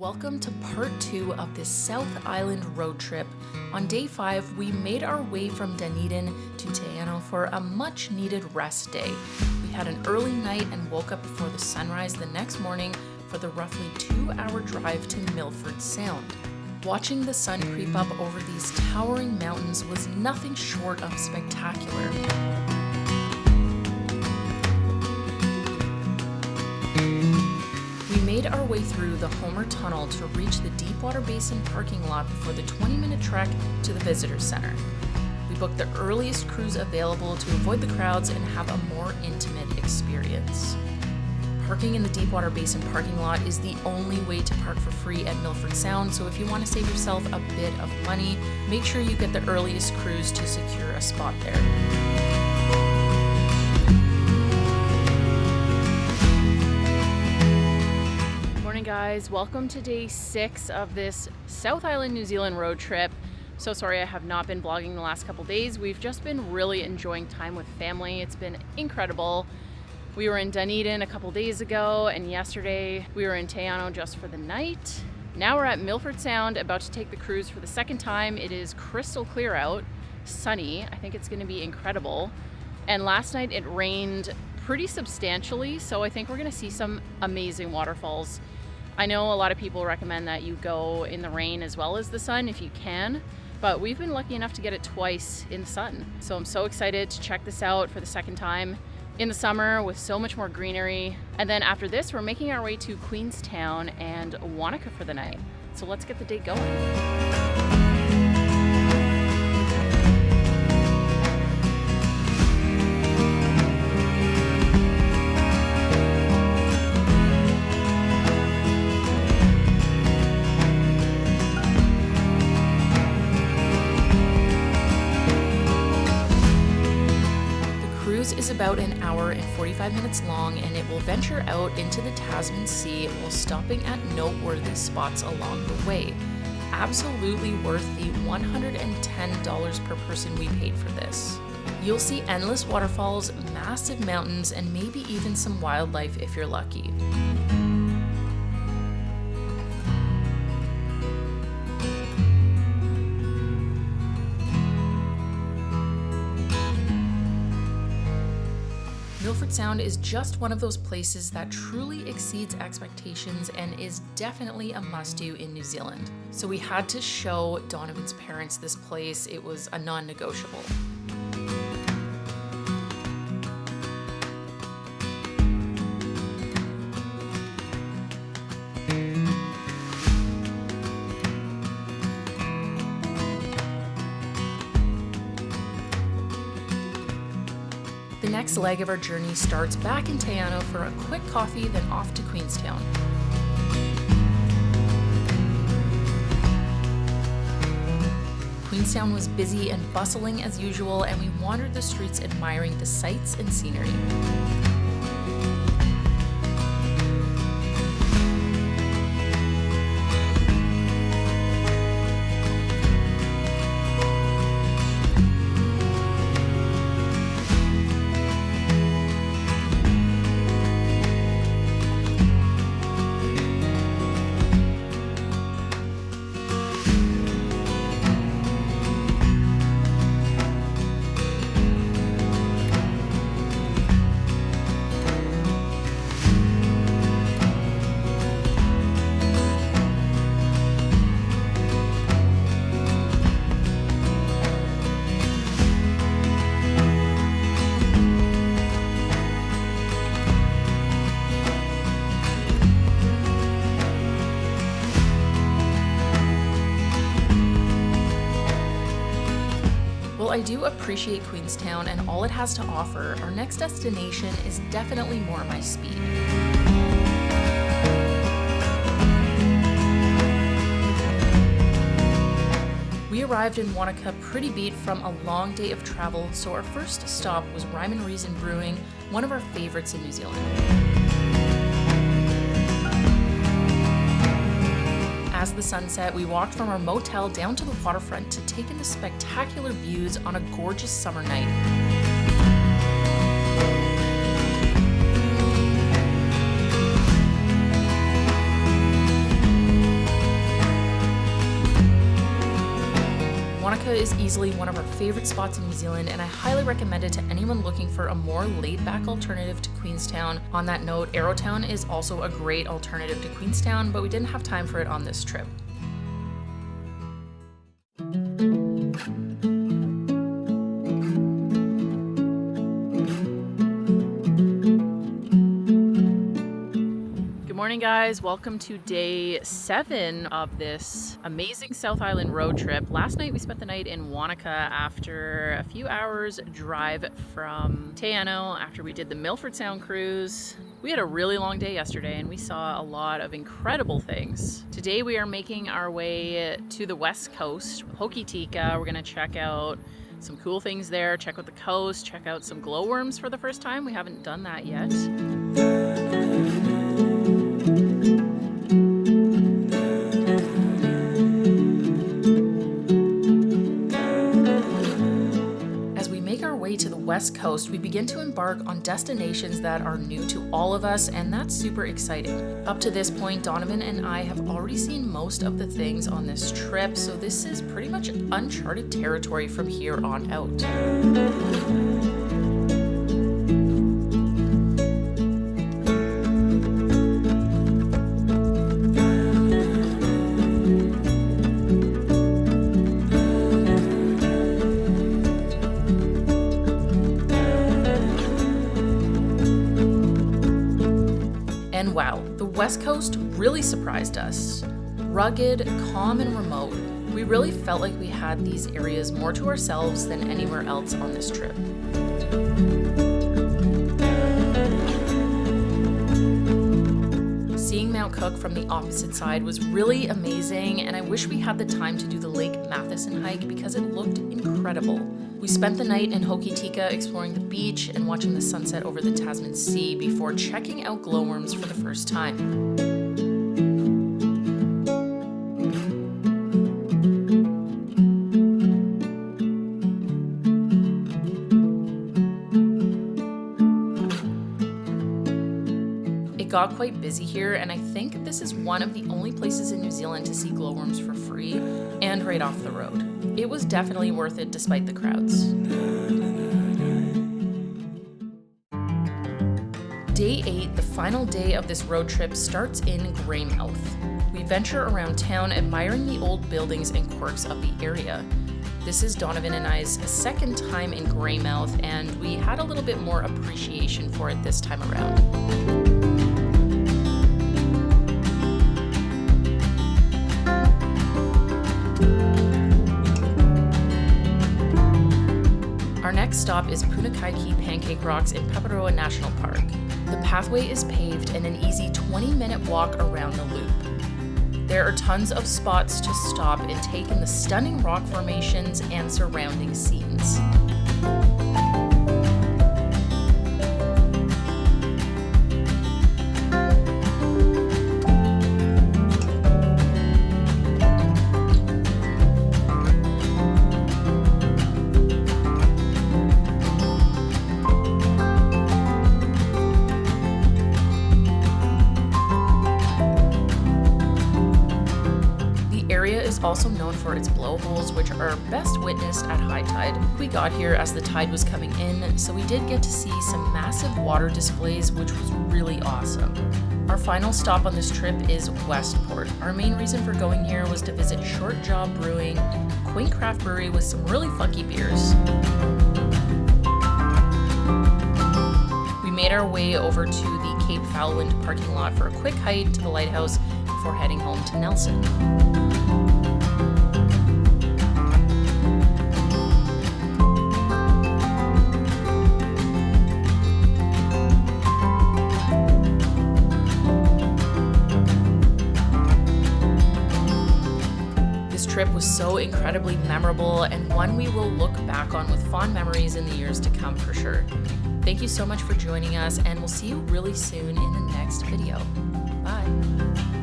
Welcome to part 2 of this South Island road trip. On day 5, we made our way from Dunedin to Te Anau for a much needed rest day. We had an early night and woke up before the sunrise the next morning for the roughly 2-hour drive to Milford Sound. Watching the sun creep up over these towering mountains was nothing short of spectacular. We made our way through the Homer Tunnel to reach the Deepwater Basin parking lot before the 20-minute trek to the Visitor Center. We booked the earliest cruise available to avoid the crowds and have a more intimate experience. Parking in the Deepwater Basin parking lot is the only way to park for free at Milford Sound, so if you want to save yourself a bit of money, make sure you get the earliest cruise to secure a spot there. Guys, welcome to day 6 of this South Island, New Zealand road trip. So sorry I have not been vlogging the last couple days. We've just been really enjoying time with family. It's been incredible. We were in Dunedin a couple days ago, and yesterday we were in Te Anau just for the night. Now we're at Milford Sound, about to take the cruise for the second time. It is crystal clear out, sunny. I think it's going to be incredible. And last night it rained pretty substantially, so I think we're going to see some amazing waterfalls. I know a lot of people recommend that you go in the rain as well as the sun if you can, but we've been lucky enough to get it twice in the sun. So I'm so excited to check this out for the second time in the summer with so much more greenery. And then after this, we're making our way to Queenstown and Wānaka for the night. So let's get the day going. Is about an hour and 45 minutes long, and it will venture out into the Tasman Sea while stopping at noteworthy spots along the way. Absolutely worth the $110 per person we paid for this. You'll see endless waterfalls, massive mountains, and maybe even some wildlife if you're lucky. Milford Sound is just one of those places that truly exceeds expectations and is definitely a must-do in New Zealand. So we had to show Donovan's parents this place. It was a non-negotiable. The next leg of our journey starts back in Te Anau for a quick coffee, then off to Queenstown. Queenstown was busy and bustling as usual, and we wandered the streets admiring the sights and scenery. While I do appreciate Queenstown and all it has to offer, our next destination is definitely more my speed. We arrived in Wānaka pretty beat from a long day of travel, so our first stop was Rhyme and Reason Brewing, one of our favorites in New Zealand. As the sun set, we walked from our motel down to the waterfront to take in the spectacular views on a gorgeous summer night. Wānaka is easily one of our favorite spots in New Zealand, and I highly recommend it to anyone looking for a more laid-back alternative to Queenstown. On that note, Arrowtown is also a great alternative to Queenstown, but we didn't have time for it on this trip. Morning guys, welcome to day 7 of this amazing South Island road trip. Last night we spent the night in Wānaka after a few hours drive from Te Anau after we did the Milford Sound cruise. We had a really long day yesterday and we saw a lot of incredible things. Today we are making our way to the west coast, Hokitika. We're gonna check out some cool things there, check out the coast, check out some glowworms for the first time. We haven't done that yet. To the west coast, we begin to embark on destinations that are new to all of us, and that's super exciting. Up to this point, Donovan and I have already seen most of the things on this trip, so this is pretty much uncharted territory from here on out. And wow, the West Coast really surprised us. Rugged, calm, and remote. We really felt like we had these areas more to ourselves than anywhere else on this trip. Seeing Mount Cook from the opposite side was really amazing, and I wish we had the time to do the Lake Matheson hike because it looked incredible. We spent the night in Hokitika exploring the beach and watching the sunset over the Tasman Sea before checking out glowworms for the first time. It got quite busy here, and I think this is one of the only places in New Zealand to see glowworms for free and right off the road. It was definitely worth it despite the crowds. Day 8, the final day of this road trip, starts in Greymouth. We venture around town admiring the old buildings and quirks of the area. This is Donovan and I's second time in Greymouth, and we had a little bit more appreciation for it this time around. Our next stop is Punakaiki Pancake Rocks in Paparoa National Park. The pathway is paved and an easy 20-minute walk around the loop. There are tons of spots to stop and take in the stunning rock formations and surrounding scenes. Also known for its blowholes, which are best witnessed at high tide. We got here as the tide was coming in, so we did get to see some massive water displays, which was really awesome. Our final stop on this trip is Westport. Our main reason for going here was to visit Short Jaw Brewing, a quaint craft brewery with some really funky beers. We made our way over to the Cape Fowland parking lot for a quick hike to the lighthouse before heading home to Nelson. Trip was so incredibly memorable and one we will look back on with fond memories in the years to come for sure. Thank you so much for joining us, and we'll see you really soon in the next video. Bye.